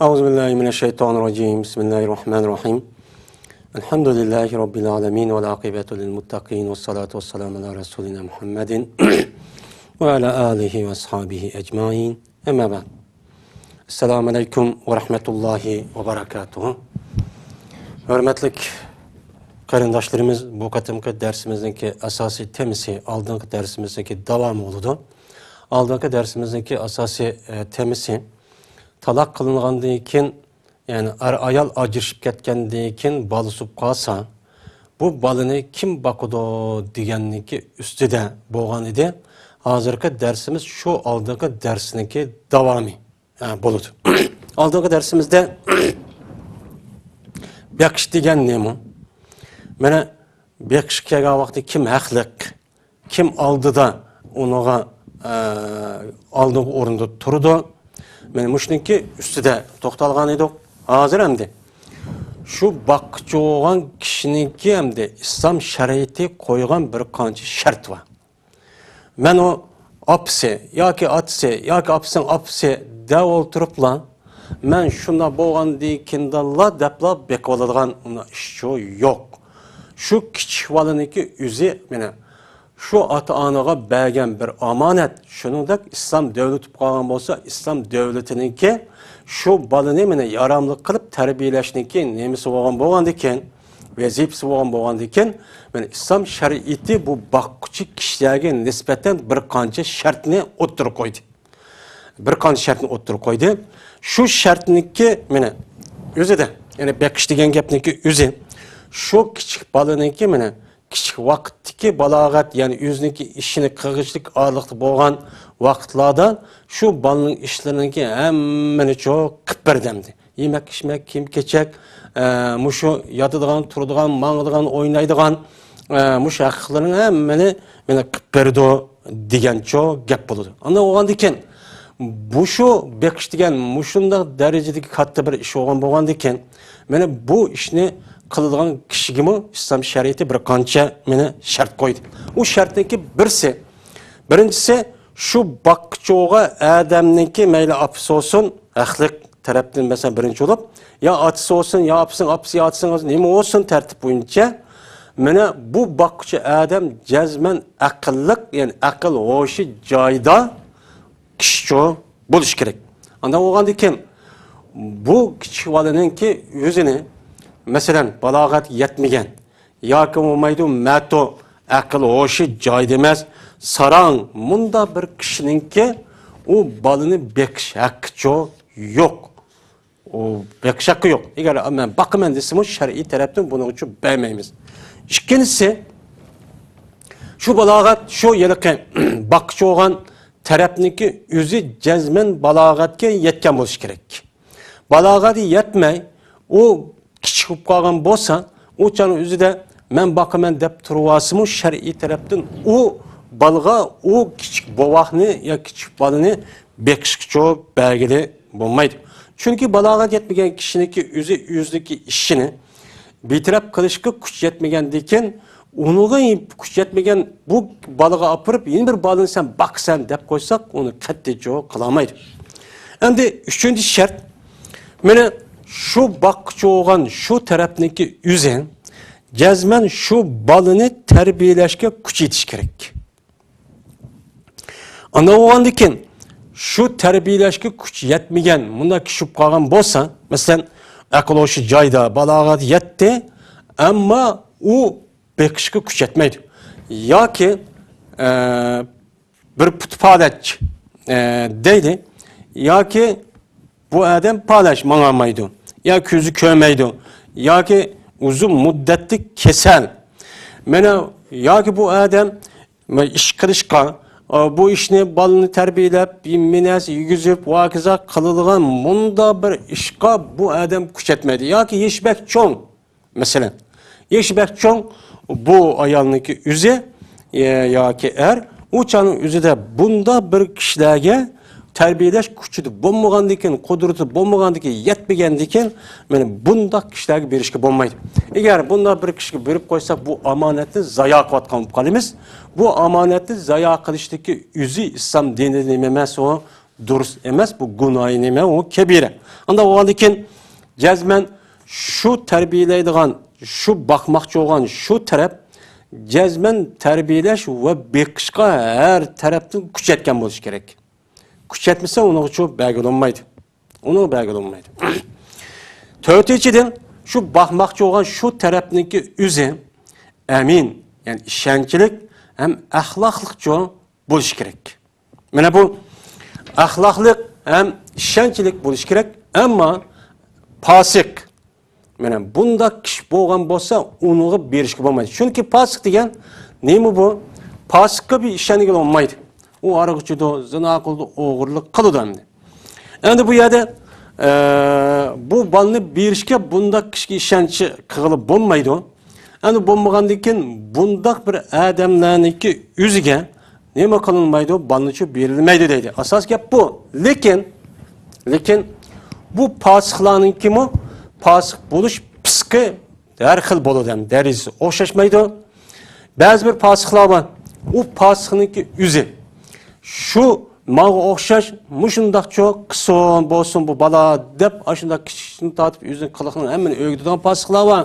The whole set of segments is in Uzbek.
أعوذ بالله من الشيطان الرجيم بسم الله الرحمن الرحيم الحمد لله رب العالمين والعاقبة للمتقين والصلاة والسلام على رسولنا محمد وعلى آله وأصحابه أجمعين أما بعد السلام عليكم ورحمة الله وبركاته Hürmetlik qarindoshlarimiz bu qatimki dersimizdeki asosiy temisi aldığınki dersimizdeki devam oldu. Aldığınki dersimizdeki asosiy temisi talaq qilingandan keyin yani ayol ajrashib ketgandan keyin bola o'sib qolsa bu bolani kim boqadi deganniki ustida bo'lgan edi. Hozirgi dersimiz shu oldingi darsniki davomi bo'ladi. Oldingi darsimizda beqish degan nima? Mana beqish kelgan vaqtda kim haqliq, kim oldida unaga oldingi o'rinda turdi. Men mushniki ustida to'xtalgan edik. Hozir hamda shu boqchi bo'lgan kishiniki hamda islom shariati qo'ygan bir qancha shart bor. Men o opsi yoki otsi yoki opsining opsi deb o'tiriblar. Men shunda bo'lgandikindalla debla bekib oladigan ish yo'q. Shu kichik bolaniki o'zi meni şu ata-onaga bergan bir omonat, shuningdek islom davlati qolgan bo'lsa, islom davlatininki shu bolani meni yaramli qilib tarbiyalashniki nemisi bo'lgandikan, vazifasi bo'lgandikan, men islom shariati bu boqquchi kishilarga nisbatan bir qancha shartni o'ttirib qo'ydi. Bir qancha shartni o'ttirib qo'ydi. Shu shartniki meni o'zida, ya'ni beqish degan gapniki o'zi shu kichik bolaniki meni kichik vaqtdagi balog'at, ya'ni o'ziniki ishini qilishlik orliqda bo'lgan vaqtlarda shu bolaning ishlariniki hammani cho'q qilib berdimdi. Yemak, ichmak, kiyim-kechak, mushu yotadigan, turadigan, mangadigan, o'ynaydigan mushu haqqalarning hammani meni qilib berdi degan cho'q gap bo'ladi. Ana o'g'andikan bu shu beqish degan mushundaq darajadagi katta bir ish bo'lgandikan, mana bu ishni qiladigan kishigimi islom shariati bir qancha meni shart qo'ydi. U shartniki birinchisi shu boqqicho'ga odamniki mayli opsi bo'lsin, haqliq tarafdan masalan birinchi bo'lib, yo otasi bo'lsin, yo opsining opsi, yo otasining nima bo'lsin tartib bo'yicha mana bu boqqichi odam jazman aqlliq, ya'ni aql hoshi joyida kishi bo'lish kerak. Undan bo'lgandan bu kichik bolaninki o'zini mesela balağat yetmeyen, yakın olmaydı meto akıl hoşu caydı emez, saran munda bir kişinin ki o balını bekiş hakkı yok. O bekiş hakkı yok. Eğer ben bakımın desem şer'i taraftan bunu için beğenmeyimiz. İkincisi şu balağat şu yılki bakıcı olan tarafındaki yüzü cezmen balağatke yetken buluş gerek. Balağatı yetmey o kichik bo'lib qolgan bo'lsa, u chani o'zida men boqaman deb turvasimi shar'iy tarafdan u balga u kichik bovoqni yo kichik bolani beqishga belgili bo'lmaydi. Chunki balog'at yetmagan kishiniki o'zidagi ishini betaraf qilishga kuch yetmagandan unuga kuch yetmagan bu bolaga opirib yana bir bolani sen boqsan deb qo'ysak, uni qat'iy qila olmaydi. Endi uchinchi shart mana şu bakıcı olan şu tarafındaki üzen cezmen şu balını terbiyeleşke güç yetiş gerek. Ana oğandikin şu terbiyeleşke güç yetmeyen bunda kişi kalan bolsa mesela akıl hoşu cayda balağat yetti ama o bekişke güç yetmeydi. Ya ki bir putpadeç deydi ya ki bu adam paylaşmamaydı. Ya közü kömeydi, ya ki uzun müddetli kesel. Mene ya ki bu adam iş kılışka, bu işini balını terbiyelep, minez, yüzüp, vakiza kılılgan bunda bir işka bu adam güç etmedi. Ya ki yeşbek çoğun, mesela. Yeşbek çoğun bu ayalındaki üze, ya ki uçanın üzü de bunda bir kişilerge terbiyeleş küçüdü bulmagandiken, kudreti bulmagandiken, yetmegendiken, yani bunda kişilerge bir işki bulmaydı. Eğer bunda bir kişiye verip koysak bu amaneti zaya kılatkan kalimiz, bu amaneti zaya kılıştaki yüzü İslam dininin memesi o durus emas, bu gunohi nima, u kabira. Anda o'g'andikin jazman shu tarbiyalaydigan, shu bakmoqchi bo'lgan shu taraf jazman tarbiyalash va beqishga har tarafdan kuch yetgan bo'lish kerak. Kuch yetmasa uni uchun belgilanmaydi. Uni belgilanmaydi. To'rtinchidan shu bakmoqchi bo'lgan shu tarafniki o'zi amin, ya'ni ishonchlik ham axloqliqcha bo'lish kerak. Mana bu axloqliq ham ishonchlik bo'lish kerak, ammo fasik. Mana bunda kishi bo'lgan bo'lsa, uniga berishga bo'lmaydi. Chunki fasik degan nima bu? Fasikka bir ishonishga bo'lmaydi. U arig'ichida, zina qildi, o'g'irlik qildi endi. Endi bu yerda bu balni berishga bunda kishiga ishonchi qilib bo'lmaydi. Endi bo'lmagandan keyin bunda bir odamlarniki o'ziga nima qilinmaydi, balnichi berilmaydi deydi. Asos gap bu. Lekin bu fasiklarniki mi? Fasik bo'lish psiki har xil bo'ladi ham, darajasi o'xshashmaydi. Ba'zi bir fasiklar bor. U fasikniki o'zi shu mağa o'xshash mushundaqcha qison bo'lsin bu bala deb ashundaq kishini tortib o'zining qiliqni hammani o'g'digan fasiklar bor.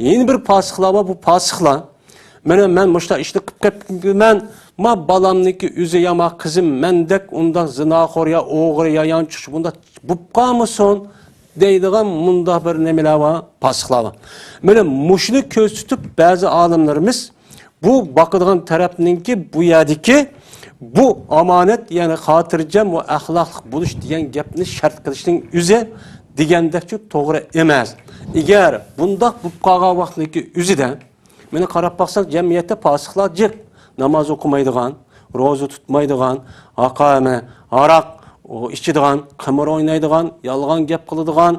Yeni bir fasiklar bor, bu fasiklar men mushta ishni qilib ketman, ma balamniki o'zi yama qizim mendek undaq zinaxor ya o'g'ri ya yanchish bunda bu qamison deydigan munda bir nemilar var, fasiklar var. Mana mushni ko'z tutib ba'zi olimlarimiz bu bakıdığan tarafninki bu yerdeki bu amanet yani xotirjam va axloqli bo'lish degan gapni shart qilishning o'zi degandekchi to'g'ri emas. Agar bundaq bo'lib qolgan vaqtniki o'zida meni qarab baqsak jamiyatda fasiklar jiq, namoz o'qimaydigan, ro'za tutmaydigan, aqama, aroq ichadigan, qimir o'ynaydigan, yolg'on gap qiladigan,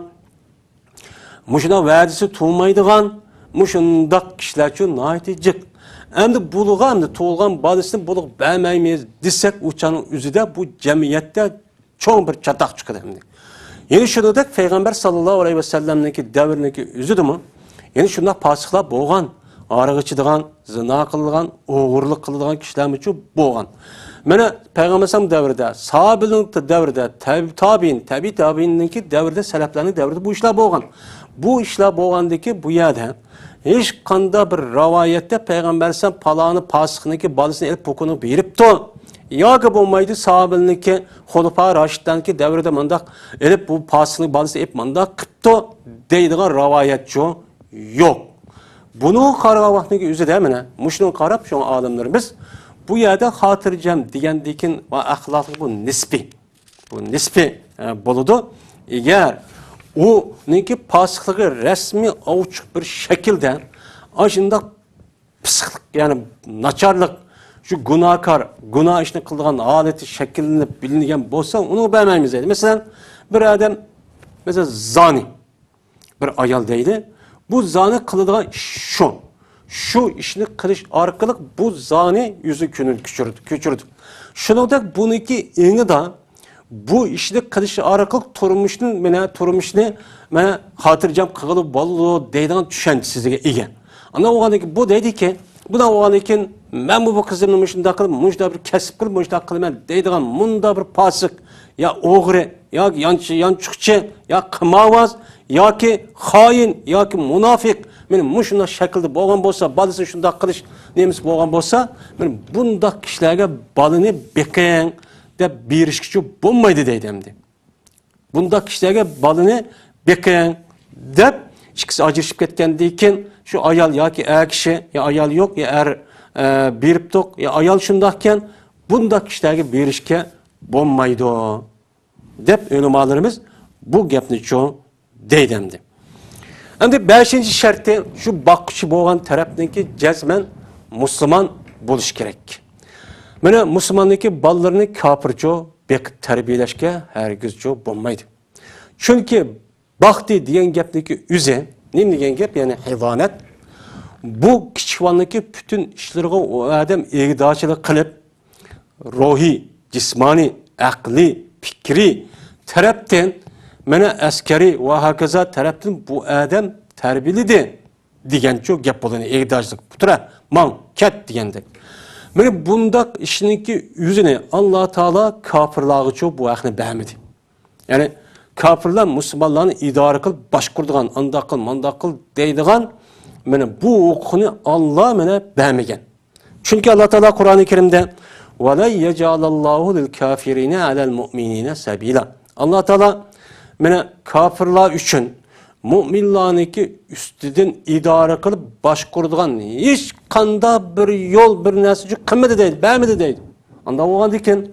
mushuna va'dasi tutmaydigan, mushundaq kishilar uchun nihoyat jiq. Endi bulg'an, to'lg'an bolasini bulg' bermaymiz desak, uchaning o'zida bu jamiyatda cho'ng bir chatoq chiqadi. Ya'ni shuningdek payg'ambar sallallohu alayhi vasallamniki davrniki o'zidimi? Ya'ni shunday fasiklar bo'lgan, aroq ichadigan, zina qiladigan, o'g'irlik qiladigan kishilar uchun bo'lgan. Mana payg'ambar sallam davrida, sahobaning davrida, tabi'inniki davrida, salaflarning davrida bu ishlar bo'lgan. Bu ishlar bo'lgandiki bu yerda hech qanday bir rivoyatda payg'ambar sallam paloni fasikniki bolasini elib pokuni beribdi. Yoki bo'lmaydi sahobalarniki xulafa rashidlarniki davrida mundaq elib bu fasikning bolasini elib mundaq qilibdi deydigan rivoyatchi yo'q. Buni qaragan vaqtniki o'zida mana mushuni qarab shu olimlarimiz bu yerda xotirjam degandekin va axloqli bu nisbiy. Bu nisbiy bo'ladi. Agar u niki fasikligi rasmiy ochiq bir shaklda ashunda psixik yani nacharlik şu günahkar, günah işini qildigan holati shakllanib bilingan bo'lsa, uni bermaymiz deydi. Masalan, bir odam mesela zani bir ayol deydi. Bu zani qiladigan şu ishni qilish orqali bu zani yuzi kunini ko'chirdi. Shuningdek buniki eni da bu ishni qilish orqali turmushni mana xotirjam qilib bo'ladi deydigan tushunchasiga ega. Ana o'g'aniki bu deydiki, buna o'g'anikin men bu qizimni mushunda qilib, mushunda bir kasb qilib, mushunda qilaman deydigan munda bir fasik ya o'g'ri, ya yanchiqchi, ya qimavaz, yoki xoin, yoki munofiq men mushunda shaklda bo'lgan bo'lsa, balasi shunda qilish nemiz bo'lgan bo'lsa, men bunda kishilarga balini beqang deb berishkichi bo'lmaydi deydi endi. Bunda kishilarga balini beqang deb ikkisi ajrashib ketgandan keyin şu ayol yoki kishi ya ayol yo'q ya beribdiq ya ayol shundaqkan bunda kishilarga berishga bo'lmaydi deb ulamolarimiz bu gapni cho'ng deydi endi. Endi 5-sharti shu boquvchi bo'lgan tarafniki jazman musulmon bo'lish kerak. Mana musulmonniki bolalarini kofircha beqib tarbiyalashga hargizcha bo'lmaydi. Chunki baxti degan gapniki o'zi nima degan gap, ya'ni hayvonat bu kichikvonniki bütün ishlarga odam egdochilik qilib, ruhiy, jismoniy, aqliy, fikriy tarafdan mana askariy va hokazo tarafdan bu odam tarbiyaladi degancha gap bo'ladi, egdochilik. Butra, man, kat degandek. Mene bundak işiniki yüzüne Allah Teala kafirlağı çok bu akını beğenmedi. Yani kafirler Müslümanlarını idare kılıp başkurduğun, andakıl, mandakıl deydiğin mene bu okunu Allah mene beğenmegen. Çünkü Allah Teala Kur'an-ı Kerim'de وَلَا يَجَعَلَ اللّٰهُ لِلْكَافِرِينَ عَلَى الْمُؤْمِنِينَ سَب۪يلًا Allah Teala mene kafirler için müminlarınki üstüden idare kılıp başkurduğun hiç kanda bir yol bir nesici kımmeti değil, beğenmedi değil. Anda oğan diken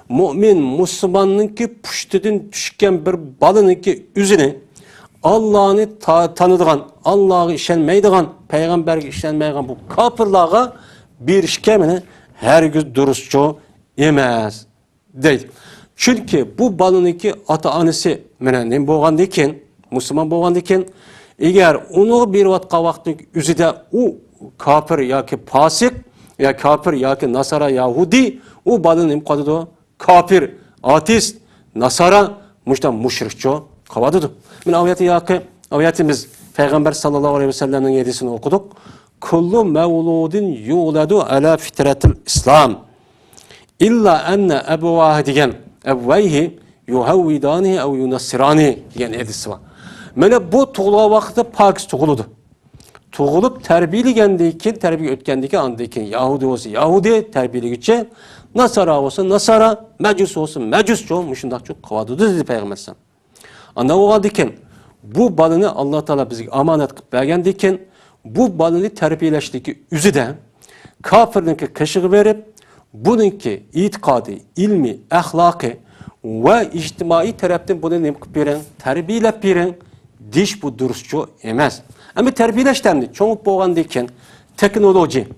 mümin Müslümanınki püştüden düşken bir balınınki üzüne Allah'ını tanıdığın, Allah'ı işlenmeydiğin, peygamberge işlenmeydiğin bu kafirlağa bir işkemine her gün dürüstçe yemez değil. Çünkü bu balınınki ata-anısı ne boğan diken, Müslüman boğan diken, eğer onu bir vaktin üzüde o kafir ya ki pasik, ya kafir ya ki Nasara Yahudi, o balın imkadıdı kafir, ateist, Nasara, müşrikçe kavadıdı. Ayeti ya ki, ayetimiz Peygamber sallallahu aleyhi ve sellem'in yedisini okuduk. Kullu mevludin yuladu ala fitretil İslam. İlla enne ebevâhi diyen evveyhi yuhavvidanihi ev yunassiranihi diyen edisi var. Mene bu tuğula vaxtı Pakis tuğuludu. Tuğulup terbiyeligendeyken, terbiye ötkendeki andayken Yahudi olsa Yahudi terbiyeligiçe, Nasara olsa Nasara, Mecus olsa Mecus çoğumuşundak çok kavadıdı dedi Peygamber sallallahu. Anda o haldiken bu balını Allah Teala bize amanet kılıp vergendeyken bu balını terbiyeleşteki üzüde kafirdeki kaşığı verip bununki itikadı, ilmi, ahlakı ve içtimai taraftan bunu nemkip veren, terbiyelep veren diş bu dürüstçe emez. Ama terbiyeleştemdi. Çoğuk boğandayken teknoloji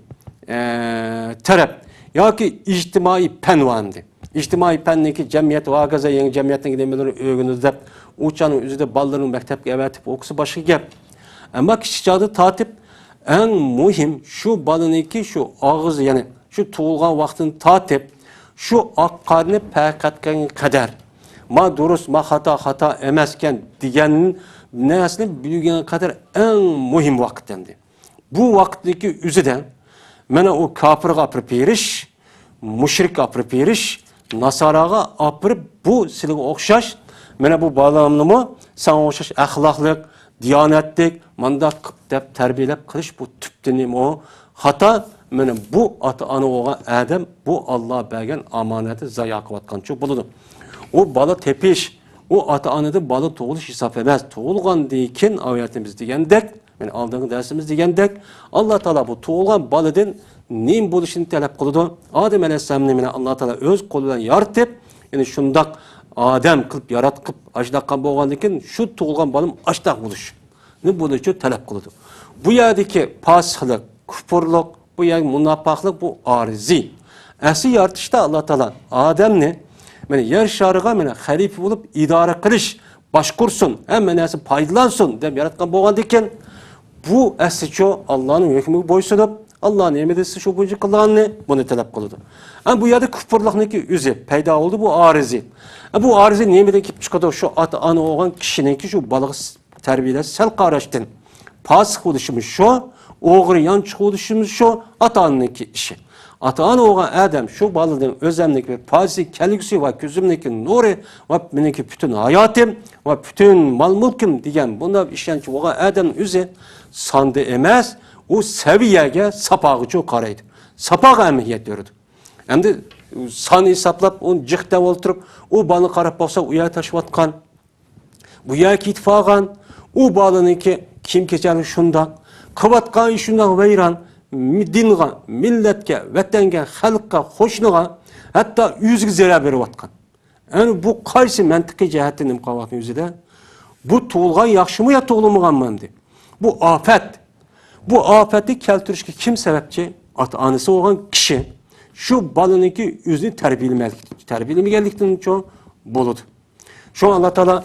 taraf ya ki içtimai pen vardı. İçtimai pendeki cemiyet vagaza yeni cemiyetten gidemeleri öğünüzde uçanın üzerinde balların mektepke evetip okusu başı gel. Ama kişicadı tatip en mühim şu balınınki şu ağız yani şu tuğulgan vaktini tatip şu akkarını pekatken kadar ma durus ma hata emezken diyenin nesini bilgine kadar en mühim vakittendi. Bu vaktdeki üzüden mene o kafir apırıp yeriş, müşrik apırıp yeriş, Nasarağa apırıp bu silige okşaş, mene bu bağlamlımı sana okşaş ahlaklık, diyanetlik, mandak dep terbiyelep kılış bu tüptenim o hata mene bu ata-ana oğan Adem bu Allah bergen amaneti zayi kıvatkan çok buludu. O balı tepiş, o ata-anada balı toğuluş hesap emez. Toğulgan deyken ayetimiz degендek, yani aldığın dersimiz degендek, Allah Teala bu toğulgan balıdan neyin buluşunu talep kılıdı? Adem Aleyhisselam'ın Allah Teala öz kolundan yaratıp, yani şundak Adem kılıp yaratıp açlıkkan boğan deyken şu toğulgan balım açlık buluş. Ne buluşu talep kılıdı. Bu yerdeki pasıklık, küfürlük, bu yer münafıklık, bu arizi. Asli yaratışta Allah Teala Adem'le yani yer şarıga halife bulup idare kılış, başkursun, hemen nesi paydalansın dem yaratkan boğan deyken bu esço Allah'ın hükmü boysunup Allah'ın emredisi şu boyunca kılanını bunu talep kılıdı. Ama bu yerde küfürlükneki yüzü peyda oldu bu arizi. Bu arizi nemeden kip çıkadı şu ata-ana olan kişininki şu balığı terbiyeler sel karıştın. Pasık oluşumuz şu, oğru yançık oluşumuz şu, ata-ananınki işi. Ata-ana oğan Adem şu balığın özlemlik ve pazi kelgisi ve gözümdeki nuru ve benimki bütün hayatım ve bütün mal mülküm diyen bunda işlenci oğan Adem'in üzeri sandı emez o seviyeye sapağı çok karaydı. Sapağı emniyet diyordu. Hem de san hesaplap onu cıhta oturup o balığı karap baksa uya taşıvatkan bu yaki itfağın o balığınki kim keçer şundan kıvatkan şundan veyran dinge, milletke, vatanga, halkka, hoşluğa hatta yüzgü zera berip atkan. Yani bu qaysı mantıqi cihettin imkavatın yüzüde bu tuğulgan yaxşımı ya tuğulmuğanmandı. Bu afet. Bu afeti keltirişki kim sebepçi? Ata-anası olan kişi şu balınınki yüzünü terbiyelimi geldikten çoğu buludu. Şu Allah Teala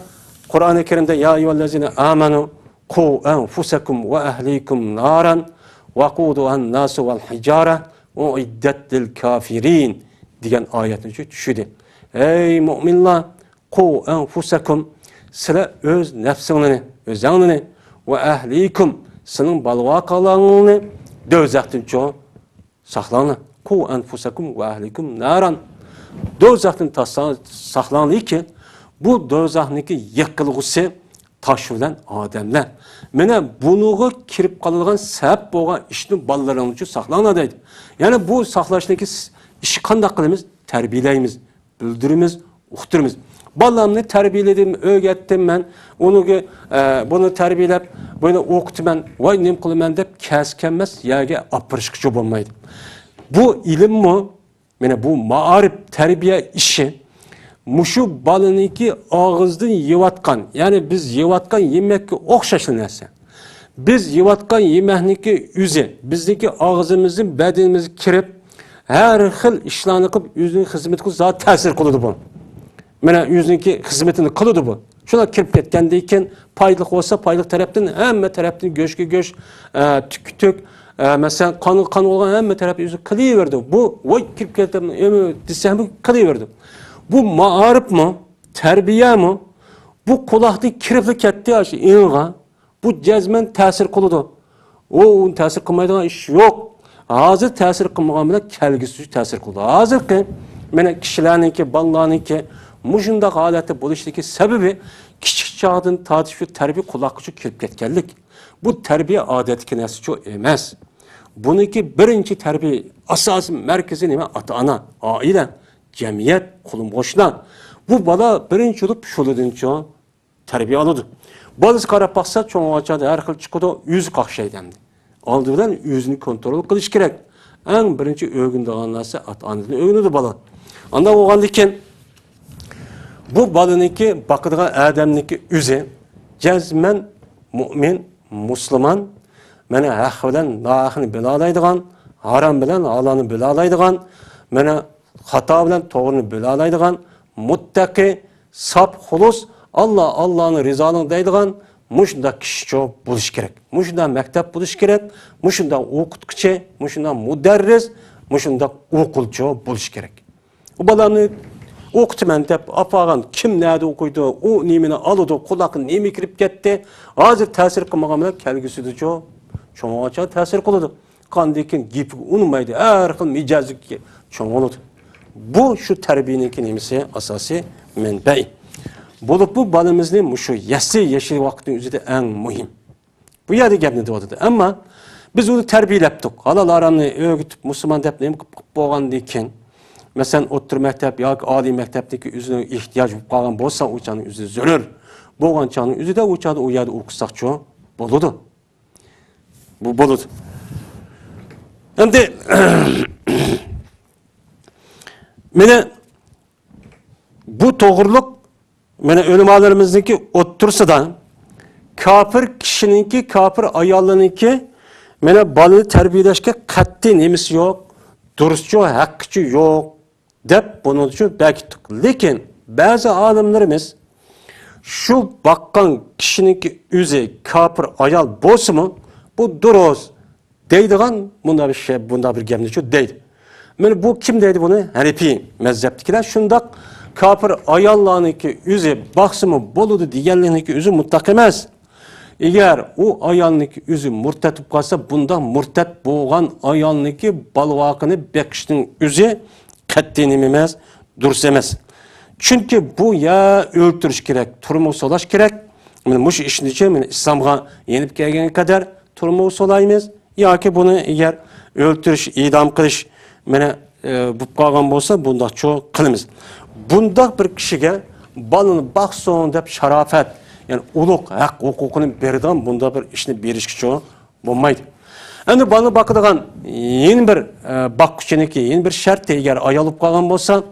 Kur'an-ı Kerim'de ya eyyühellezine amenu ku enfusekum ve ehlikum naran وَقُودُهَا النَّاسُ وَالْحِجَارَةُ وَاُعِدَّتْ لِلْكَافِرِينَ diyen ayetin düşüdü. Ey müminler! Ku enfusekum sıra öz nefsini, öz canını ve ehlikum senin balva kalanını dövzektin çoğu saklanın. ku enfusakum ve ahlikum naran. Dozaqdan saqlanın ki bu dozaqniki yıqılğısı taş bilen adamlar. Mene bunuğa kirip qalğan sebep bolğan işni ballarının üçün saqlanma deydi. Yani bu saqlaşdaki işi qandaq qılımız? Tərbiyələyimiz, bildirimiz, uqturimiz. Ballarımı tərbiyələdim, öyrətdim mən. Bunu tərbiyələb, bunu oqutdum mən. Vay nem qılım mən deyib kəskənməz yerə apırışqıcı olmaydı. Bu ilim mi? Mene bu maarif terbiye işi muşu balınınki ağızdan yivatkan, yani biz yivatkan yemekki okşaşlı nerse. Biz yivatkan yemeğinki yüze, bizdeki ağzımızın bedenimizi kirip her xil işlerini kılıp yüzünün hizmetini zaten tesir kılıdı bu. Mene yüzününki hizmetini kılıdı bu. Şuna kirip ketkendeyken paylık olsa paylık taraftan hemen taraftan göç tük tük mesela kan olan hemen tarafı yüzü kılıverdi. Bu vay kirip kettim desem kılıverdi. Bu maarif mı? Terbiye mi? Bu kulakta kiripli ketti aşı inga. Bu cezmen tesir kılıdı. O tesir kılmaydığı iş yok. Hazır tesir kılmadan bile kelgisi tesir kıldı. Hazır ki mene kişilerinki, ballarınki muşunda haleti buluştaki sebebi küçük çağdan tartışıp terbiye kulakçı kirip ketkenlik. Bu terbiye adetki nesi çok emez. Bununki birinci terbiye asas merkezi nime ata-ana, aile, cemiyet, kulun boşuna. Bu bala birinci olup şoludunca terbiye alıdı. Bazı karab baksa çoğu açadı her xil çıkıdı yüz kakşaydemdi. Aldığından yüzünü kontrol kılış gerek. En birinci öğünde anlarsa ata-anasının öğünüdür bala. Anda oğandikken bu balınınki bakıdığı adamınki yüzü cezmen mümin, Müslüman mene haq bilen nahını bilalaydıgan, haram bilen alanı bilalaydıgan, mene hata bilen doğrunu bilalaydıgan, muttaki, sap, hulus, Allah'ın rizalığını daydıgan, muşunda kişi buluş gerek. Muşunda mektep buluş gerek, muşunda okutkuçu, muşunda müderris, muşunda okulcu buluş gerek. Bu balanı okutumen deyip apağın kim nerede okuydu, o nimini alıdı, kulakın nemi kirip gitti, hazır tesir kılmağımda kelgisi de çoğaça tesir kılıdı. Kandikin gipik unmaydı, her xil micazlık çoğalıdı. Bu şu terbiyeninki nemisi asası menbei. Bulup bu balımızın şu yeşil vaktin üzerinde en mühim. Bu yerde gepni doğdu. Ama biz onu terbiyeleptik. Halalarını öğütüp Müslüman deyip nemi kıp boğan deyken, mesela otur mektep ya âli mektepteki üzerine ihtiyaç kalan bolsa uçanın üzeri zörür. Boğan çanın üzeri de uçadı o yerde okusak çoğu boludu. Bu boludu. Şimdi mene bu doğruluk mene ölümalarımızdaki otursa da kafir kişininki, kafir ayarlarınki mene balını terbiyeleşke katli nemisi yok, duruşçu, hakkıcı yok deyip bunun için belki lekin bazı alimlerimiz şu bakkan kişininki yüzü kafir ayal bolsa mu bu duruz deydiğen bunda bir şey, bunda bir gemliçi deydi. Yani bu kim deydi bunu? Hanefi mezheptikiler şundak kafir ayallarınki yüzü baksımı boludu diyenlerinki yüzü mutlak emez. Eğer o ayalınki yüzü murtet kalsa bunda murtet boğan ayalınki balvakını bekiştin yüzü kattinim emez, dursa emez. Çünkü bu ya öldürüş gerek, turmu solaş gerek. Yani muş işin için İslam'a yenip gelene kadar turmu solayımız. Ya ki bunu eğer öldürüş, idam kılış bu kalgan olsa bunda çok kılımız. Bunda bir kişiye balını bak son deyip şarafet, yani uluk, hak hukukunun berdan bunda bir işini berişki çoğu bulmaydı. Yani balını bakıdığın yeni bir bak kişineki, yeni bir şart eğer ayalıp kalgan olsa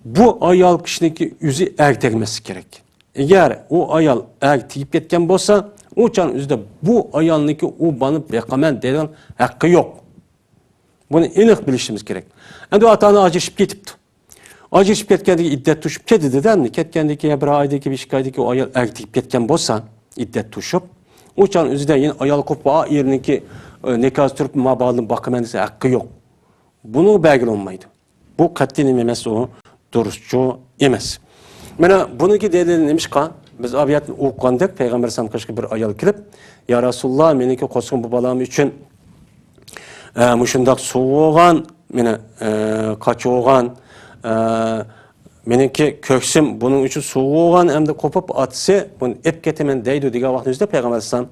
bu ayal kişineki yüzü ertekmesi gerek. Eğer o ayal erteyip ketken olsa o çanın üzerinde bu ayalındaki o banı bekamen denen hakkı yok. Bunu ilik bilişimiz gerek. Yani o atağına acışıp getipti. Acışıp ketkendeki iddet tuşup ketidi de ketkendeki bir aydaki bir şikaydaki o ayal erteyip ketken olsa iddet tuşup o çanın üzerinde yine ayal kopa yerindeki nekaz türüp mabalının bakamen denen hakkı yok. Bunu belgili olmaydı. Bu katlinim emez o duruşçu emez. Bununki delili neymiş ka? Biz abiyatını okuyandık, Peygamber Samkaş'ka bir ayal kirip, ya Resulullah, meniki koskun bu balam için muşundak soğuğan meni kaçıgan, meniki köksim bunun için soğugan hem de kopup atsa bunu ep ketemen deydi diye vaxtınızda Peygamber Aleyhisselam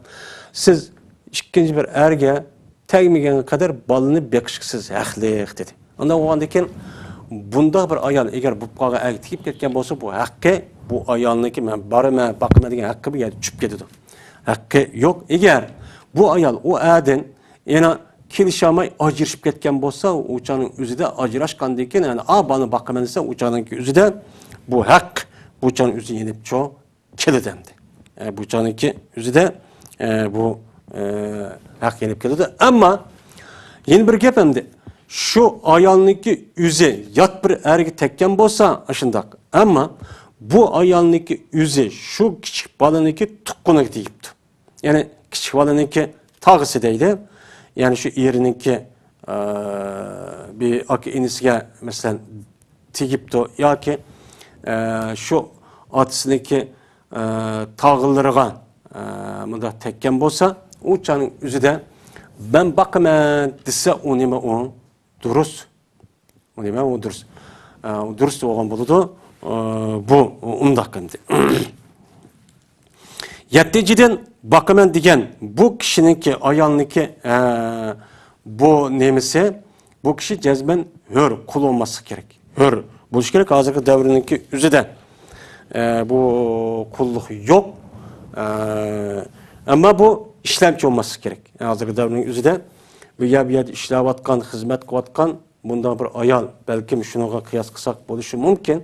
siz ikinci bir erge tegmegen kadar balını bekişsiz haqliq dedi. Onda oğandaki bunda bir ayal eğer bu qağa ertip ketken bolsa bu haqqı bu ayalniki men barıma bakma degan haqqı bir çüp ketidi. Haqqı yok. Eğer bu ayal o adın yana kilişamay ajırışıp ketken bolsa uçanın üzüde ajıraşkan deken yani abanı bakma dese uçanınki üzüde bu haqq bu uçanın üzü yenip ço kilidemdi. Bu uçanınki üzüde bu haqq yenip kelidi. Ama yeni bir gap emdi. Şu ayalniki üzü yat bir ergi tekken bolsa aşındak. Ama bu ayalniki üzü şu küçük balıniki tukkuna deyipti. Yani küçük balıniki tağısı deydi. Yani şu yerininki bir akı inisine mesela tigipti ya ki şu atısındaki tağıllarına mıda tekken bolsa uçanın üzü de ben bakımen dese o nime o durus. O nime o durus. O durus olan buludu. Bu umdakkındı. Yetteciden bakımen digen bu kişininki ayalniki bu nemisi bu kişi cezben hür kul olması gerek. Hür. Bu iş gerek hazırki devrininki üzüde bu kulluk yok. Ama bu işlemci olması gerek. Hazırki devrinin üzüde bir yer işlevatkan, hizmet kıvatkan bundan bir ayal belki şuna kıyas kısak buluşu mümkün.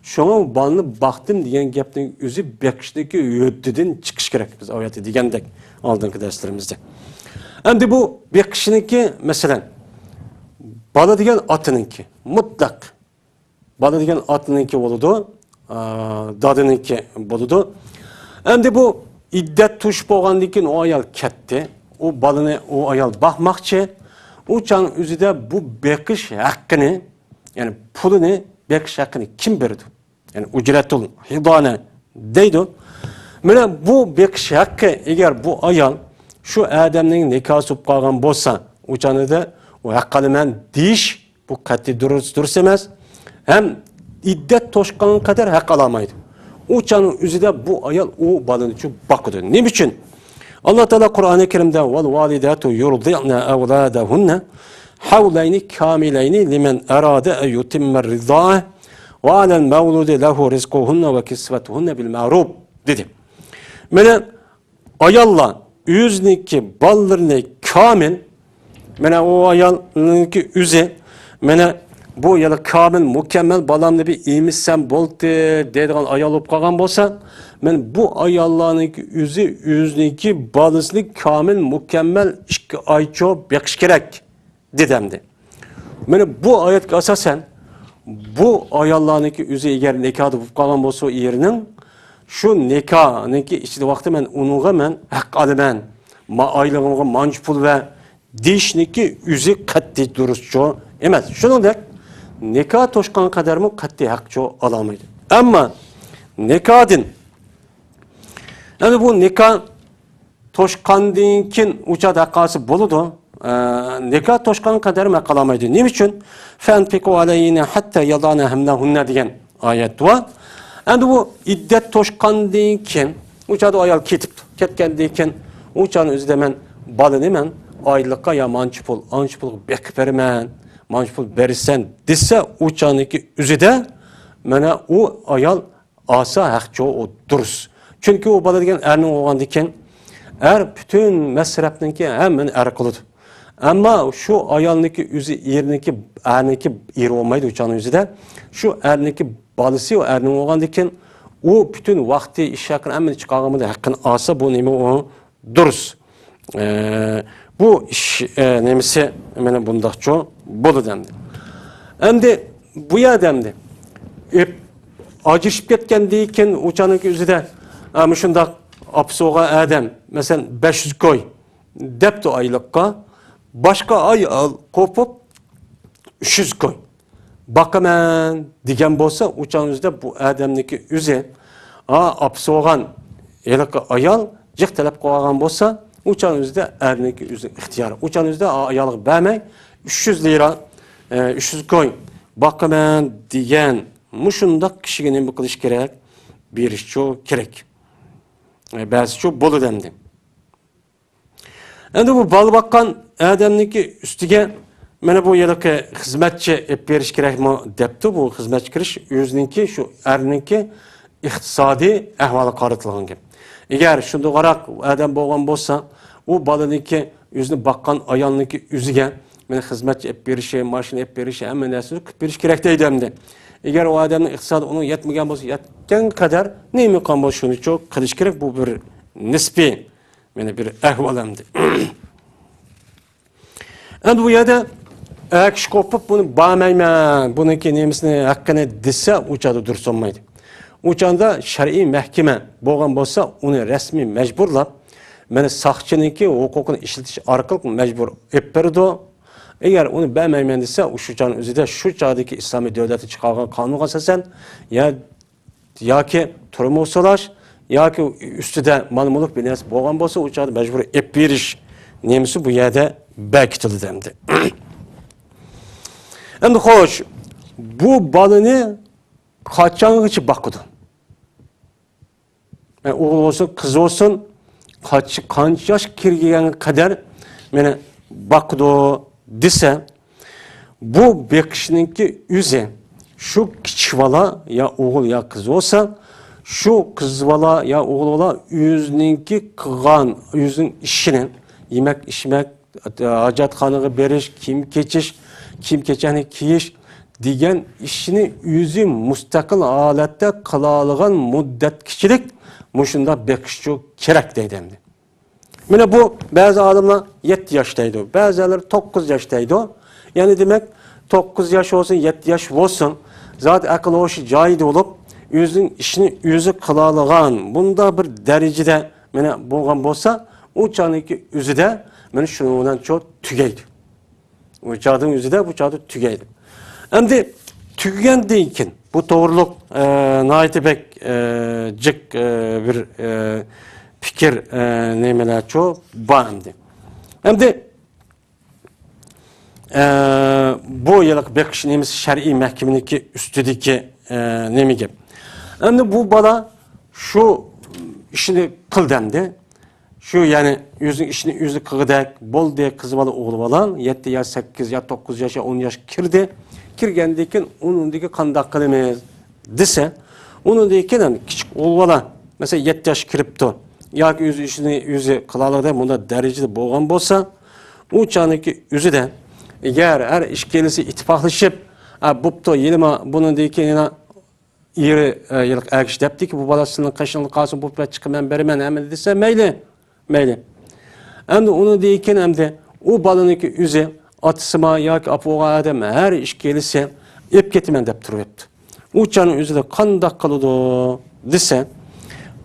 Şuna bağlı baktım diyen gepten üzü bekişteki yöddüden çıkış gerek biz ayeti diyendek aldığın derslerimizde. Hem de bu bekişinki mesela bana diyen atınınki mutlak bana diyen atınınki oludu dadınınki oludu. Hem de bu iddet tuş boğandikin o ayal ketti. O balını o ayal bakmakçı. Uçan üzüde bu bekiş hakkını yani pulunu bekiş hakkını kim verdi? Yani ücretul hidane deydi. Böyle bu bekiş hakkı eğer bu ayal şu adamın nikahı sup kalgan bolsa uçanı da o hakkını men diş bu katli durus emez. Hem iddet toşkan kadar hak alamaydı. Uçanın üzüde bu ayal o balın için bakıdı. Ne için? Allah Teala Kur'an-ı Kerim'de vel validatu yurdi'na evladahunna havlayni kamileyni limen arada en yutimmer ridâh ve alel mevludi lehu rizkuhunna ve kisvetuhunna bil ma'ruf dedi. Mene ayalla yüzniki ballarını kamil mene o ayalınki üze mene bu yalı kamil mükemmel balamda bir iymişsen boldu dediğin ayal olup kalgan bolsa men bu ayallarınki yüzniki balısını kamil mükemmel iki ayço bekş gerek dedemdi. Men bu ayet asasen bu ayallarınki yüzü eğer nikahı olup kalgan bolsa yerinin şu nikahınki işte vakti men onunla men hak alımen aylığımga manç pul ve dişniki yüzü katli duruşçu emez. Şunun der nikah toşkan kadar mı katli hakçı alamaydı. Ama nikahın yani bu nikah toşkan dinkin uçad hakkası buludu. Nikah toşkan kadar mı kalamaydı. Ne için? Fenfiku aleyhine hatta yadana hemlehunne diyen ayet var. Yani bu iddet toşkan dinkin uçad ayal ketken dinkin uçanın üzerinde men balını men aylıkka ya mançpul bek vermen mançpul verirsen dese uçanınki üzerinde mene o ayal asa hakçı o durus. Çünkü o bala degen ernin oğan diken er bütün mesrepninki hemen er kılıdı. Ama şu ayalniki üzü yeriniki erninki iri olmaydı uçanın üzerinde. Şu erninki balısı o ernin oğan diken o bütün vakti iş hakkını hemen çıkargamada hakkını asa bu nemi o durus. Bu iş nemisi hemen bundakçı bolu demdi. Hem de bu ya demdi. Acışıp ketken deyken uçanınki üzüde şundak apsoğa adam mesela 500 koy depti aylıkka başka ay al kopup 300 koy. Bakamen digen bolsa uçanın üzüde bu adamniki üzü apsoğan aylıkka ayal cık talep koyağan bolsa uçanın üzüde erniki üzü ihtiyarı. Uçanın üzüde ayalık vermey 300 lira 300 koy bakıman diyen muşundak kişiye ne kılış gerek? Bir iş çok gerek. Bazı çok bolu demdi. Endi bu bal bakkan adamniki üstüge mana bu yerdagi xizmatchi ep berish kerakmi debdi. Bu xizmatchi kirish o'zininki shu erninki iqtisodiy ahvoli qaratilgan gap. Agar shunda qaraq adam bo'lgan bo'lsa, u balaniki o'zini bakkan ayolniki o'ziga mana xizmatchi ep berishi, mashina ep berishi, hamma narsani qilib berish kerak deydi endi. Agar u odamning iqtisodi uni yetmagan bo'lsa, yetgan qadar nima qilgan bo'lsa shuni cho'q qilish kerak. Bu bir nisbiy mana bir ahvol endi. Endi bu yerda kishi qo'pib buni bormayman, buniki nemisini haqqini desa, u joyda durust olmaydi. U joyda shar'iy mahkama bo'lgan bo'lsa, uni rasmiy majburlab, mana soqchiniki huquqini ishlatish orqali majbur ep berdi. Agar uni bermayman desa, shu joyning o'zida shu joydagi islomiy davlatni chiqargan qonunga asosan yoki turmush so'rash yoki ustida ma'lumot binasi bo'lgan bo'lsa, u joyda majbur ep berish nemisi bu yerda bekitildi endi. Endi xo'sh, bu balani qachongacha boqadi? O'g'il olsun, qiz olsun, qancha yosh kirganga qadar meni boqdi desa, bu beqishninki o'zi shu kichik bola ya o'g'il ya qiz olsa, shu qiz bola ya o'g'il bola o'zininki qilgan o'zining ishini, yemak, ichmak, hojatxonaga berish, kiyim kechani kiyish degan ishini o'zi mustaqil holatda qila olgan muddatkichilik mushunda beqish kerak deydi endi. Mana bu ba'zi olimlar 7 yosh deydi, ba'zilar 9 yosh deydi. Ya'ni demak 9 yosh olsun, 7 yosh bo'lsin, zot aql hoshi joyida bo'lib, o'zining ishini o'zi qila olgan bunda bir darajada mana bo'lgan bo'lsa, u choniki o'zida mana shuning bilan cho'q tugaydi. Bu çağdığın yüzü de bu çağda tügeydi. Hem de tügendi iken bu doğruluk naiti bek cık bir fikir neymeler çoğu bağımdı. Hem de bu yıllık bekişin neyimiz şer'i mahkemeniki üstüdeki neymi. Hem de bu bana şu işini kıl dendi. Şu yani yüzün işini yüzü kıgıdak, bol diye kızı bala oğlu balan, 7 yaş, 8 yaş, 9 yaş, 10 yaş kirdi. Kirgendeyken onun deki kandak kılımız dese, onun deyken küçük oğlu bala, mesela 7 yaş kiripti. Ya ki yüzü işini yüzü kılalıda bunda derecede boğan bolsa, o çağındaki yüzü de, eğer her iş gelisi ittifaklaşıp, bupto yelima bunun deyken yine yeri yıllık erkiş depti ki bu balasının kaşınlığı kalsın, bu çıkımen berimen hemen dese meyli. Hem de onu deyken hem de o balınınki yüzü atısıma ya ki apoğa adam her iş gelirse ep getimen dep duruyordu. O çanın yüzü de kandak kalıdı dese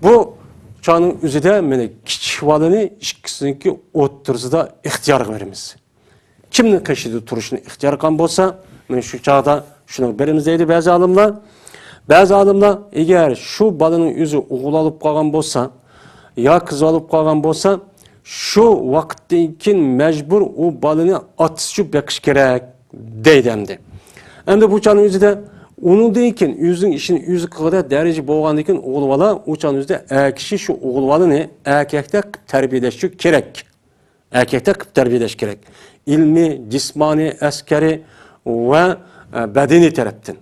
bu çanın yüzü de mene küçük balını işkisininki otursa da ihtiyar verimiz. Kimnin kaşıdı turuşunu ihtiyar kan bolsa mene şu çağda şunu berimizdeydi bazı alımlar. Bazı alımlar eğer şu balının yüzü oğul alıp kalgan bolsa ya kız alıp kalgan bolsa, şu vakitteyken mecbur o balını atışıp yakış gerek deydi hem de. Hem de bu çanın yüzü de onun deyken yüzün işini yüzü kadar derece boğandayken oğul bala o çanın yüzü de kişi şu oğul balını erkekte terbiyeleşecek gerek. Erkekte terbiyeleşecek gerek. İlmi, cismani, askeri ve bedeni taraftan.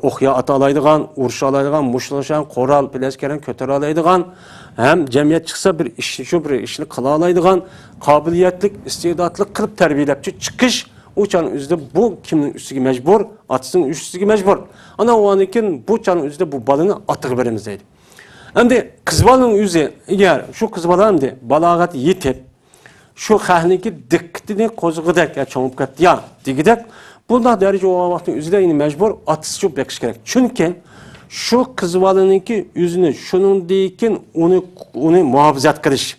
Okuya atalaydıgan, urşalaydıgan, muşlaşan, koral, pleskeren, köteralaydıgan, hem cemiyet çıksa bir işini kılalaydıgan, kabiliyetlik, istidatlık kılıp terbiyelepçi çıkış, o çanın üzerinde bu kimin üstüge mecbur, atısının üstüge mecbur. Ana o anikin bu çanın üzerinde bu balını atık verimizdeydi. Hem de kız balının üzeri, eğer şu kız balı hem de balagat yetip, şu hahniki dikkatini kozgıdak ya çoğup kattı ya, digidek, bundan derece o vaktin üzerinde yine mecbur atısı çok yakış gerek. Çünkü şu kız balınınki yüzünü şunun deyken onu muhafazat kılış.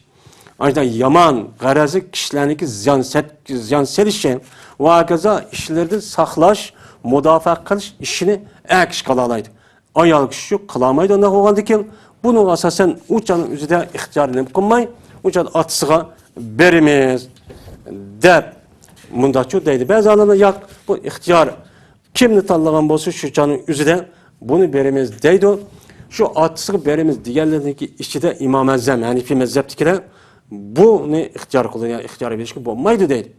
Ancak yaman, garazı kişilerdeki ziyansel işe ve akaza işlerde saklaş, müdafaa kılış işini erkiş kalalaydı. Ayalı kişi yok, kılamaydı ondan oğandayken bunun asasen uçanın üzerinde ihtiyarını kılmayı, uçan atısıga berimiz, dep mundaqçı deydi. Bazı adamlar yok, bu ixtiyor. Kimni tanlagan bolsa şu canın üzüde bunu beremiz deydi. Şu atısını beremiz diğerlerindeki içinde İmam Azam, Hanifi mezheptikiler bunu ixtiyor kılıyor, yani ixtiyor verişki bolmaydı deydi.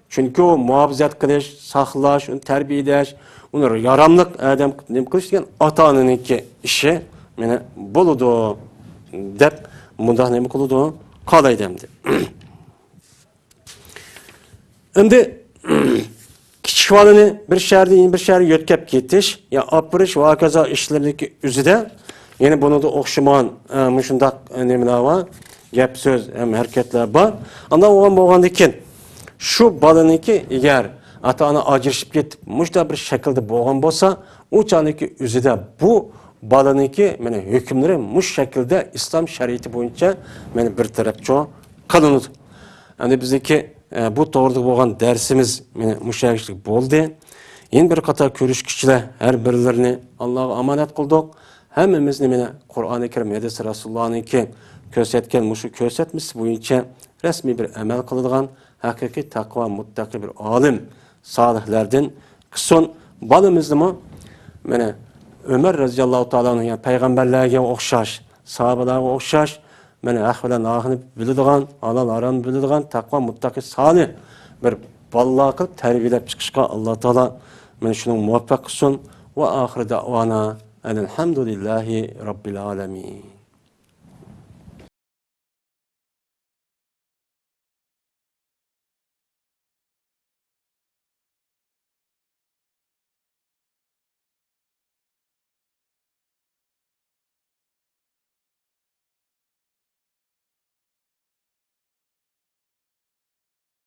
Çünkü o muhafazat kılış, saklaş, onu terbiyeleş, onu yaramlık adam ne kılış diyen ata-ananınki işi mene boludu dep mundak ne kılıdı kalay demdi. Şimdi kiçik valini bir şehirde bir şehre yötkep getiş ya apırış ve akaza işlerindeki üzüde yine bunu da okşuman muşundak nemine var. Gap söz hem hareketler var. Ondan olan boğandikin şu balınınki eğer ata-ana acırışıp ketip muşda bir şekilde boğan bolsa o çağındaki üzüde bu balınınki mene hükümleri muş şekilde İslam şeriatı boyunca mene bir tarafçı kılınır. Yani bizdeki bu doğrultuda boğan dersimiz mene muşayişlik boldu. Yeni bir kata görüş kişiler her birilerini Allah'a amanet kıldık. Hemmimizni mene Kur'an-ı Kerim hadis Resulullah'ınki kösetken muşu kösetmesi boyunca resmi bir emel kılıngan hakiki takva muttaki bir alim salihlerden kıson balımızdı mı mene Ömer radıyallahu ta'ala'nın yani peygamberlerine okşaş, sahabelerine okşaş mene ahvelen ahını bildiğin, alal aran bildiğin takva muttaki salih bir vallahi kılıp terbiyelep çıkışka Allah Teala mene şunun muvaffak kılsın ve ahir da'vana elhamdülillahi rabbil alemin.